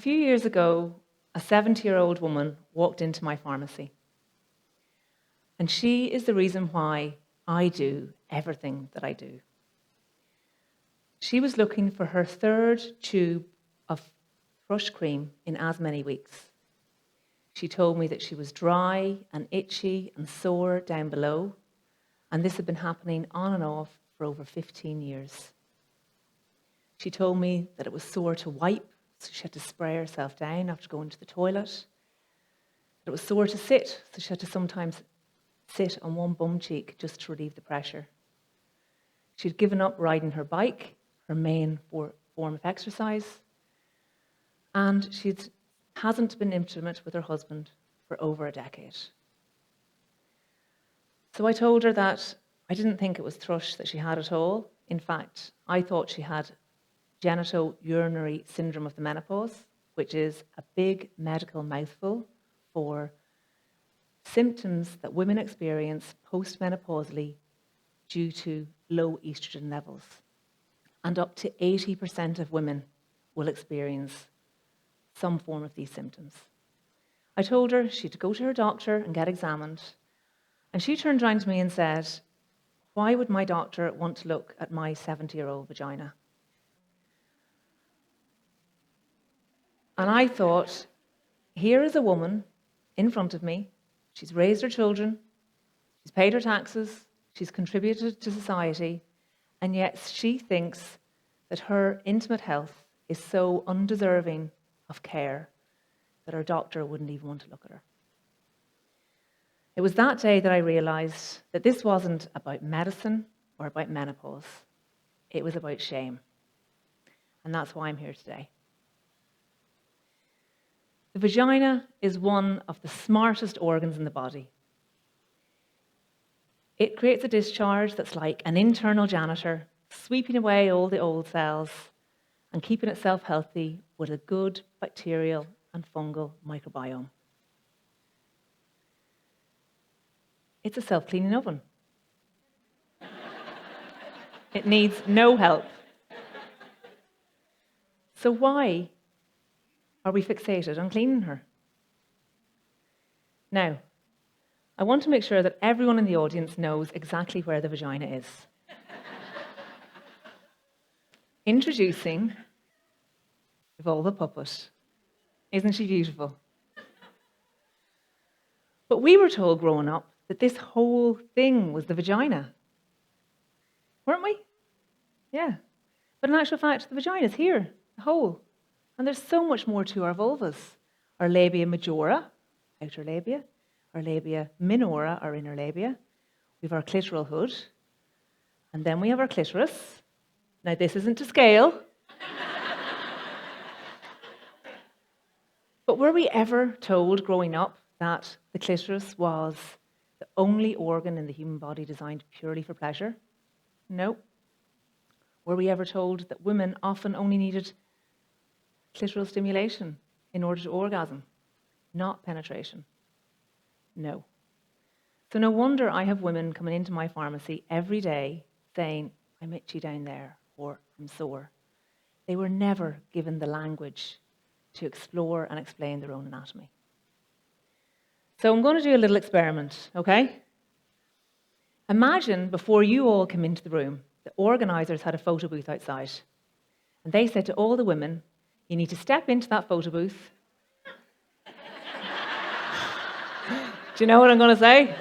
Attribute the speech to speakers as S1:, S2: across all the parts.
S1: few years ago, a 70-year-old woman walked into my pharmacy. And she is the reason why I do everything that I do. She was looking for her third tube of thrush cream in as many weeks. She told me that she was dry and itchy and sore down below, and this had been happening on and off for over 15 years. She told me that it was sore to wipe, so she had to spray herself down after going to the toilet. That it was sore to sit, so she had to sometimes sit on one bum cheek just to relieve the pressure. She'd given up riding her bike, her main form of exercise, and she hasn't been intimate with her husband for over a decade. So I told her that I didn't think it was thrush that she had at all. In fact, I thought she had genitourinary syndrome of the menopause, which is a big medical mouthful for symptoms that women experience postmenopausally due to low estrogen levels. And up to 80% of women will experience some form of these symptoms. I told her she'd go to her doctor and get examined, and she turned around to me and said, "Why would my doctor want to look at my 70-year-old vagina?" And I thought, here is a woman in front of me. She's raised her children, she's paid her taxes, she's contributed to society, and yet she thinks that her intimate health is so undeserving of care that her doctor wouldn't even want to look at her. It was that day that I realized that this wasn't about medicine or about menopause. It was about shame. And that's why I'm here today. The vagina is one of the smartest organs in the body. It creates a discharge that's like an internal janitor, sweeping away all the old cells and keeping itself healthy with a good bacterial and fungal microbiome. It's a self-cleaning oven. It needs no help. So why are we fixated on cleaning her? Now, I want to make sure that everyone in the audience knows exactly where the vagina is. Introducing the vulva puppet. Isn't she beautiful? But we were told growing up that this whole thing was the vagina. Weren't we? Yeah. But in actual fact, the vagina is here, the whole. And there's so much more to our vulvas. Our labia majora, outer labia. Our labia minora, our inner labia. We have our clitoral hood. And then we have our clitoris. Now, this isn't to scale. But were we ever told growing up that the clitoris was the only organ in the human body designed purely for pleasure? No. Were we ever told that women often only needed clitoral stimulation in order to orgasm, not penetration? No. So no wonder I have women coming into my pharmacy every day saying, "I'm itchy down there," or "I'm sore." They were never given the language to explore and explain their own anatomy. So I'm going to do a little experiment, okay? Imagine before you all came into the room, the organisers had a photo booth outside. And they said to all the women, "You need to step into that photo booth." Do you know what I'm going to say?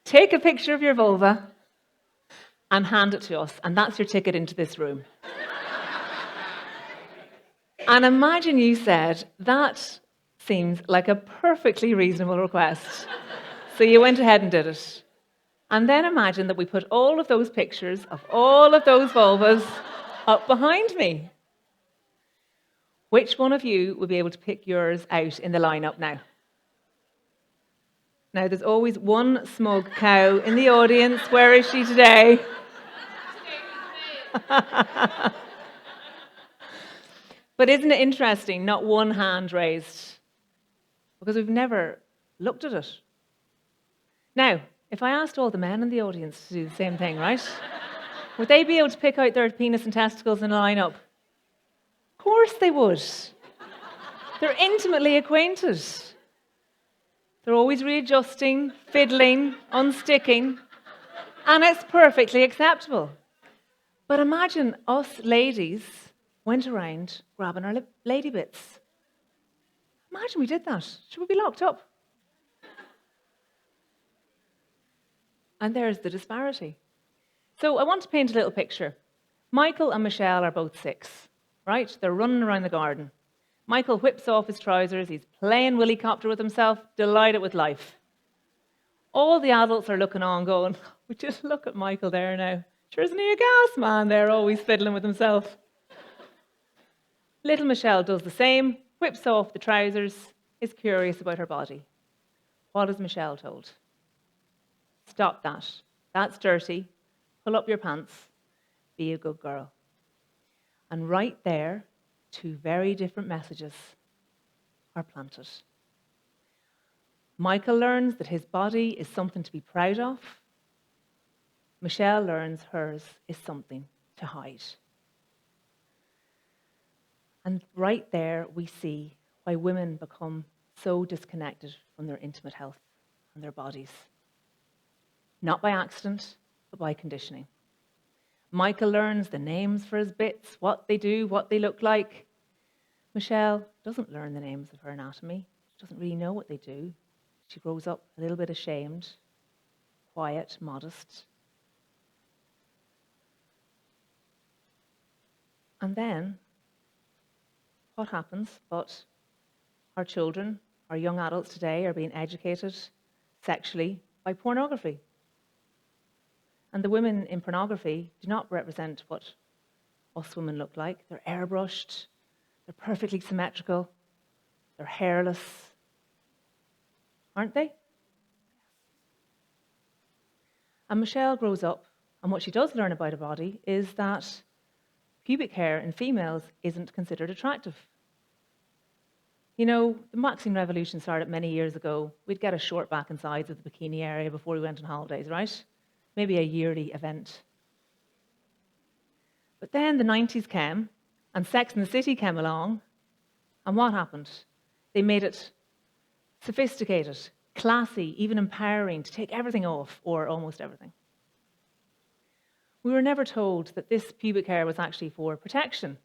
S1: Take a picture of your vulva and hand it to us, and that's your ticket into this room. And imagine you said, "That seems like a perfectly reasonable request." So you went ahead and did it. And then imagine that we put all of those pictures of all of those vulvas up behind me. Which one of you would be able to pick yours out in the lineup now? Now, there's always one smug cow in the audience. Where is she today? But isn't it interesting, not one hand raised? Because we've never looked at it. Now, if I asked all the men in the audience to do the same thing, right? Would they be able to pick out their penis and testicles in a lineup? course they would. They're intimately acquainted. They're always readjusting, fiddling, unsticking, and it's perfectly acceptable. But imagine us ladies went around grabbing our lady bits. Imagine we did that. Should we be locked up? And there's the disparity. So I want to paint a little picture. Michael and Michelle are both 6, right? They're running around the garden. Michael whips off his trousers. He's playing willy copter with himself, delighted with life. All the adults are looking on going, we just look at Michael there now. Sure, isn't he a gas man there, always fiddling with himself? Little Michelle does the same, whips off the trousers, is curious about her body. What is Michelle told? Stop that. That's dirty. Pull up your pants. Be a good girl. And right there, 2 very different messages are planted. Michael learns that his body is something to be proud of. Michelle learns hers is something to hide. And right there, we see why women become so disconnected from their intimate health and their bodies. Not by accident, but by conditioning. Michael learns the names for his bits, what they do, what they look like. Michelle doesn't learn the names of her anatomy. She doesn't really know what they do. She grows up a little bit ashamed, quiet, modest. And then, what happens? But our children, our young adults today are being educated sexually by pornography. And the women in pornography do not represent what us women look like. They're airbrushed, they're perfectly symmetrical, they're hairless. Aren't they? And Michelle grows up, and what she does learn about her body is that pubic hair in females isn't considered attractive. You know, the waxing revolution started many years ago. We'd get a short back and sides of the bikini area before we went on holidays, right? Maybe a yearly event. But then the 90s came, and Sex and the City came along, and what happened? They made it sophisticated, classy, even empowering to take everything off, or almost everything. We were never told that this pubic hair was actually for protection.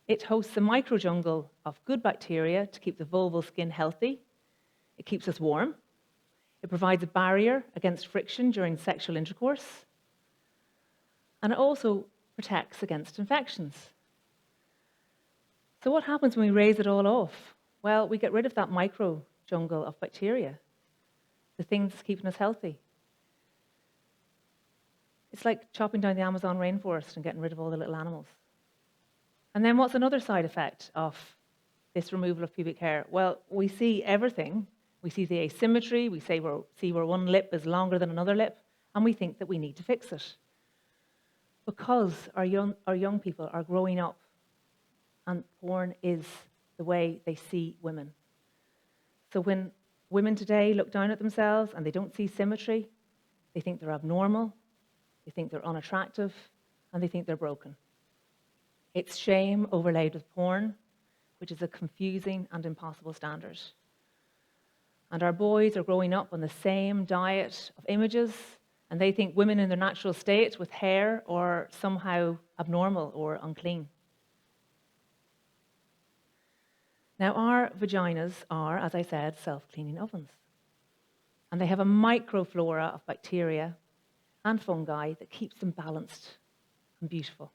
S1: It hosts a microjungle of good bacteria to keep the vulval skin healthy. It keeps us warm. It provides a barrier against friction during sexual intercourse. And it also protects against infections. So what happens when we raise it all off? Well, we get rid of that microjungle of bacteria, the things that's keeping us healthy. It's like chopping down the Amazon rainforest and getting rid of all the little animals. And then what's another side effect of this removal of pubic hair? Well, we see everything. We see the asymmetry. We see where one lip is longer than another lip, and we think that we need to fix it. Because our young people are growing up, and porn is the way they see women. So when women today look down at themselves and they don't see symmetry, they think they're abnormal, they think they're unattractive, and they think they're broken. It's shame overlaid with porn, which is a confusing and impossible standard. And our boys are growing up on the same diet of images, and they think women in their natural state with hair are somehow abnormal or unclean. Now, our vaginas are, as I said, self-cleaning ovens. And they have a microflora of bacteria and fungi that keeps them balanced and beautiful.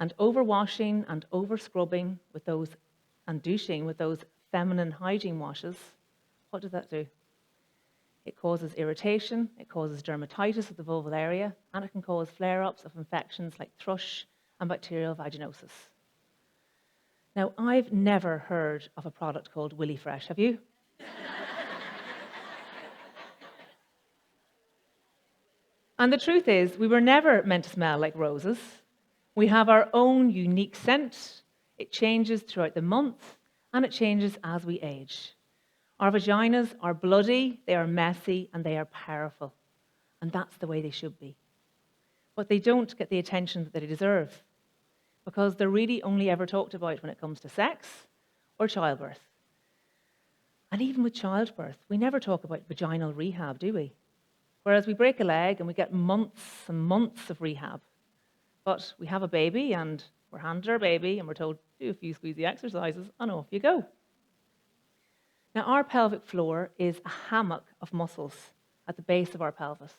S1: And overwashing and over-scrubbing with those, and douching with those feminine hygiene washes, what does that do? It causes irritation, it causes dermatitis of the vulval area, and it can cause flare-ups of infections like thrush and bacterial vaginosis. Now, I've never heard of a product called Willy Fresh, have you? And the truth is, we were never meant to smell like roses. We have our own unique scent. It changes throughout the month, and it changes as we age. Our vaginas are bloody, they are messy, and they are powerful. And that's the way they should be. But they don't get the attention that they deserve. because they're really only ever talked about when it comes to sex or childbirth. And even with childbirth, we never talk about vaginal rehab, do we? Whereas we break a leg and we get months and months of rehab. But we have a baby and we're handed our baby and we're told, do a few squeezy exercises and off you go. Now, our pelvic floor is a hammock of muscles at the base of our pelvis.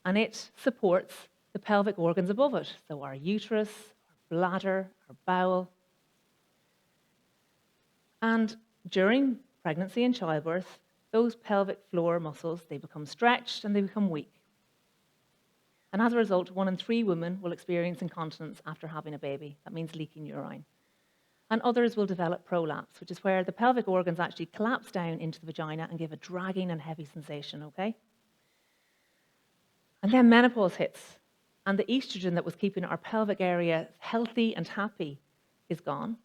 S1: And it supports the pelvic organs above it. So our uterus, our bladder, our bowel. And during pregnancy and childbirth, those pelvic floor muscles, they become stretched and they become weak. And as a result, 1 in 3 women will experience incontinence after having a baby. That means leaking urine. And others will develop prolapse, which is where the pelvic organs actually collapse down into the vagina and give a dragging and heavy sensation, okay? And then menopause hits, and the estrogen that was keeping our pelvic area healthy and happy is gone.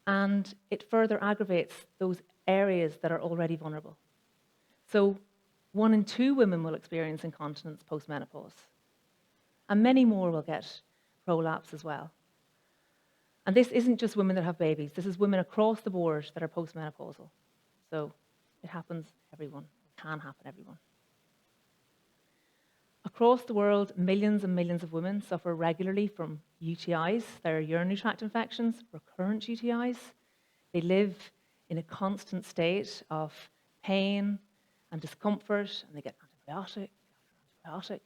S1: And it further aggravates those areas that are already vulnerable. So 1 in 2 women will experience incontinence post-menopause. And many more will get prolapse as well. And this isn't just women that have babies. This is women across the board that are postmenopausal. So it happens everyone. It can happen everyone. Across the world, millions and millions of women suffer regularly from UTIs. They're urinary tract infections, recurrent UTIs. They live in a constant state of pain and discomfort, and they get antibiotic after antibiotic.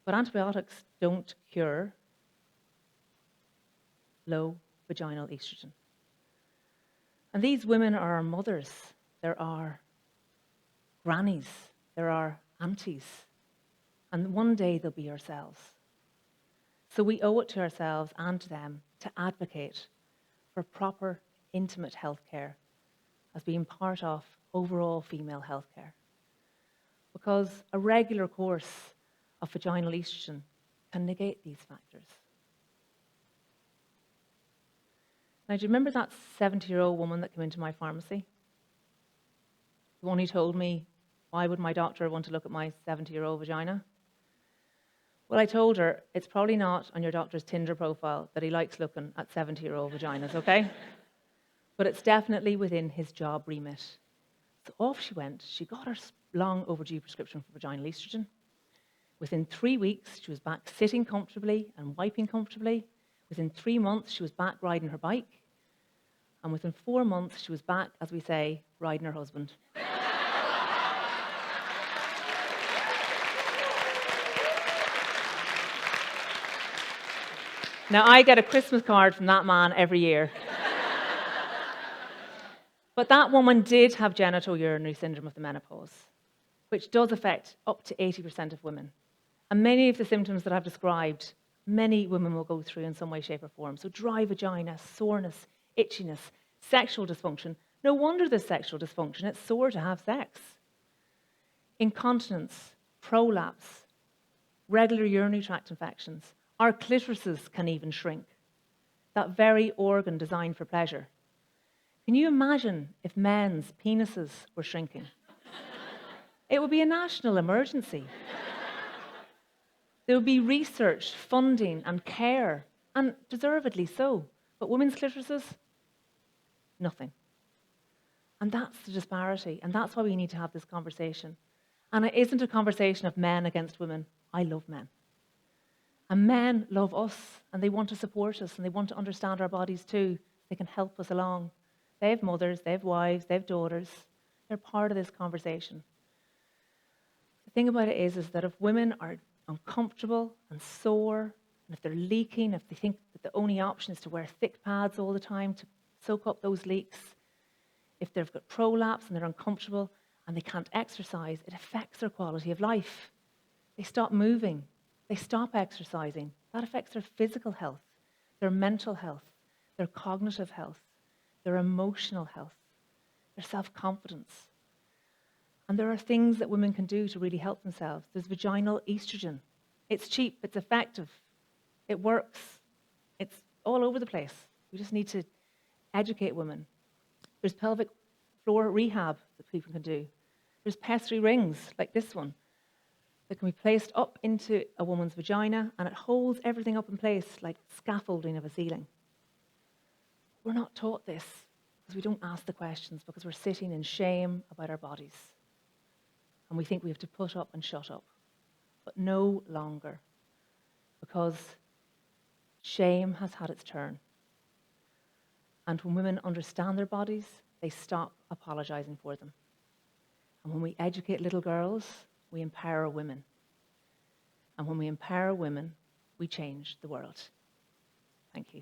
S1: But antibiotics don't cure low vaginal estrogen. And these women are our mothers, there are grannies, there are aunties, and one day they'll be ourselves. So we owe it to ourselves and to them to advocate for proper, intimate health care as being part of overall female health care. Because a regular course of vaginal estrogen can negate these factors. Now, do you remember that 70-year-old woman that came into my pharmacy? The one who told me, why would my doctor want to look at my 70-year-old vagina? Well, I told her, it's probably not on your doctor's Tinder profile that he likes looking at 70-year-old vaginas, okay? But it's definitely within his job remit. So off she went. She got her long overdue prescription for vaginal estrogen. Within 3 weeks, she was back sitting comfortably and wiping comfortably. Within 3 months, she was back riding her bike. And within 4 months, she was back, as we say, riding her husband. Now, I get a Christmas card from that man every year. But that woman did have genital urinary syndrome of the menopause, which does affect up to 80% of women. And many of the symptoms that I've described, many women will go through in some way, shape, or form. So dry vagina, soreness, itchiness, sexual dysfunction. No wonder there's sexual dysfunction. It's sore to have sex. Incontinence, prolapse, regular urinary tract infections. Our clitorises can even shrink. That very organ designed for pleasure. Can you imagine if men's penises were shrinking? It would be a national emergency. There would be research, funding, and care, and deservedly so. But women's clitorises, nothing. And that's the disparity, and that's why we need to have this conversation. And it isn't a conversation of men against women. I love men. And men love us, and they want to support us, and they want to understand our bodies too. They can help us along. They have mothers, they have wives, they have daughters. They're part of this conversation. The thing about it is that if women are uncomfortable and sore, and if they're leaking, if they think that the only option is to wear thick pads all the time to soak up those leaks, if they've got prolapse and they're uncomfortable and they can't exercise, it affects their quality of life. They stop moving. They stop exercising. That affects their physical health, their mental health, their cognitive health, their emotional health, their self-confidence. And there are things that women can do to really help themselves. There's vaginal estrogen. It's cheap, it's effective, it works. It's all over the place. We just need to educate women. There's pelvic floor rehab that people can do. There's pessary rings like this one. that can be placed up into a woman's vagina, and it holds everything up in place like scaffolding of a ceiling. We're not taught this because we don't ask the questions, because we're sitting in shame about our bodies. And we think we have to put up and shut up. But no longer, because shame has had its turn. And when women understand their bodies, they stop apologizing for them. And when we educate little girls, we empower women. And when we empower women, we change the world. Thank you.